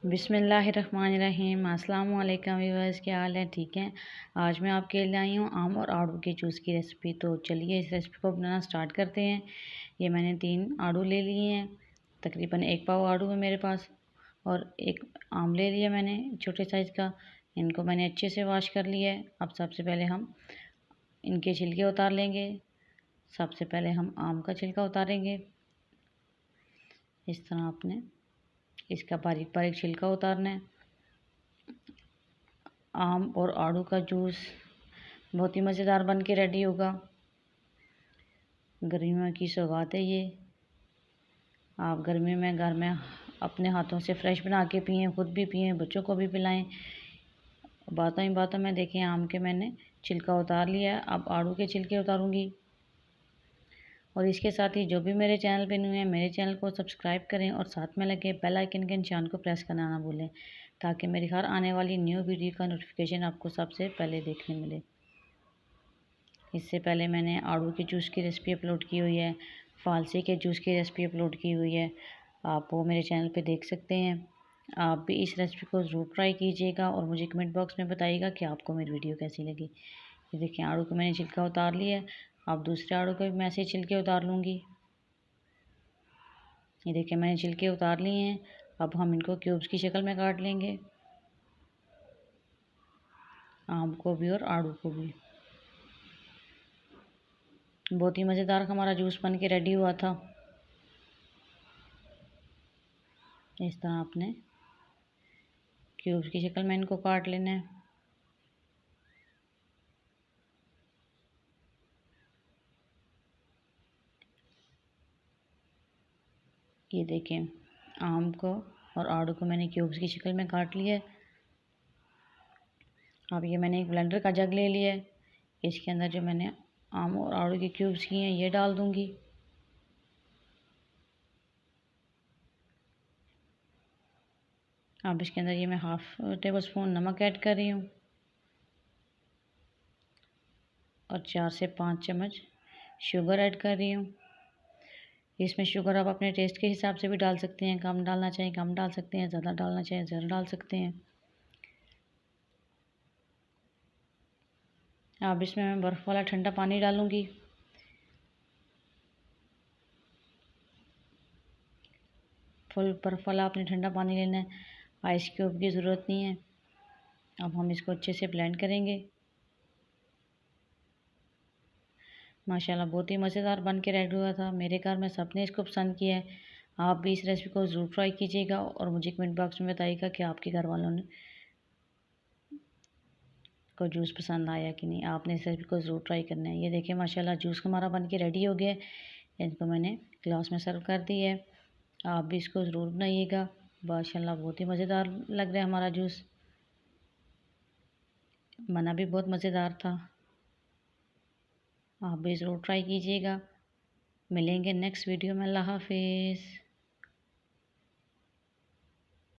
बिस्मिल्लाहिर्रहमानिर्रहीम। अस्सलाम वालेकुम व्यूअर्स, क्या हाल है? ठीक है। आज मैं आपके लिए आई हूँ आम और आड़ू के जूस की रेसिपी। तो चलिए इस रेसिपी को बनाना स्टार्ट करते हैं। ये मैंने 3 आड़ू ले लिए हैं, तकरीबन 1 पाव आड़ू है मेरे पास, और 1 आम ले लिया मैंने छोटे साइज़ का। इनको मैंने अच्छे से वॉश कर लिया है। अब सबसे पहले हम इनके छिलके उतार लेंगे। सबसे पहले हम आम का छिलका उतारेंगे। इस तरह आपने इसका बारीक बारीक छिलका उतारना है। आम और आड़ू का जूस बहुत ही मज़ेदार बन के रेडी होगा। गर्मियों की सौगात है ये। आप गर्मी में घर में अपने हाथों से फ्रेश बना के पिएँ, खुद भी पिएँ, बच्चों को भी पिलाएं। बातों ही बातों में देखें, आम के मैंने छिलका उतार लिया है। अब आड़ू के छिलके उतारूँगी। और इसके साथ ही जो भी मेरे चैनल पे न्यू है, मेरे चैनल को सब्सक्राइब करें और साथ में लगे बेल आइकन के निशान को प्रेस करना ना भूलें, ताकि मेरी हर आने वाली न्यू वीडियो का नोटिफिकेशन आपको सबसे पहले देखने मिले। इससे पहले मैंने आड़ू के जूस की रेसिपी अपलोड की हुई है, फालसी के जूस की रेसिपी अपलोड की हुई है, आप वो मेरे चैनल पे देख सकते हैं। आप भी इस रेसिपी को ज़रूर ट्राई कीजिएगा और मुझे कमेंट बॉक्स में बताइएगा कि आपको मेरी वीडियो कैसी लगी। ये देखिए, आड़ू को मैंने छिलका उतार लिया है। अब दूसरे आड़ू को भी मैं ऐसे छिलके उतार लूँगी। ये देखिए, मैंने छिलके उतार लिए हैं। अब हम इनको क्यूब्स की शक्ल में काट लेंगे, आम को भी और आड़ू को भी। बहुत ही मज़ेदार हमारा जूस बन के रेडी हुआ था। इस तरह आपने क्यूब्स की शक्ल में इनको काट लेना है। ये देखें, आम को और आड़ू को मैंने क्यूब्स की शक्ल में काट लिया है। अब ये मैंने एक ब्लेंडर का जग ले लिया है। इसके अंदर जो मैंने आम और आड़ू के क्यूब्स किए हैं ये डाल दूंगी। अब इसके अंदर ये मैं 1/2 टेबल स्पून नमक ऐड कर रही हूँ और 4 से 5 चम्मच शुगर ऐड कर रही हूँ। इसमें शुगर आप अपने टेस्ट के हिसाब से भी डाल सकते हैं, कम डालना चाहिए कम डाल सकते हैं, ज़्यादा डालना चाहिए ज़्यादा डाल सकते हैं। अब इसमें मैं बर्फ़ वाला ठंडा पानी डालूँगी। फुल बर्फ़ वाला आपने ठंडा पानी लेना है, आइस क्यूब की ज़रूरत नहीं है। अब हम इसको अच्छे से ब्लेंड करेंगे। माशाल्लाह बहुत ही मज़ेदार बन के रेडी हुआ था। मेरे घर में सबने इसको पसंद किया है। आप भी इस रेसिपी को ज़रूर ट्राई कीजिएगा और मुझे कमेंट बॉक्स में बताइएगा कि आपके घर वालों ने को जूस पसंद आया कि नहीं। आपने इस रेसिपी को ज़रूर ट्राई करना है। ये देखिए, माशाल्लाह जूस हमारा बन के रेडी हो गया है। इनको मैंने ग्लास में सर्व कर दी है। आप भी इसको ज़रूर बनाइएगा। माशाल्लाह बहुत ही मज़ेदार लग रहा है हमारा जूस, बना भी बहुत मज़ेदार था। आप भी ज़रूर ट्राई कीजिएगा। मिलेंगे नेक्स्ट वीडियो में। अल्लाह हाफिज़।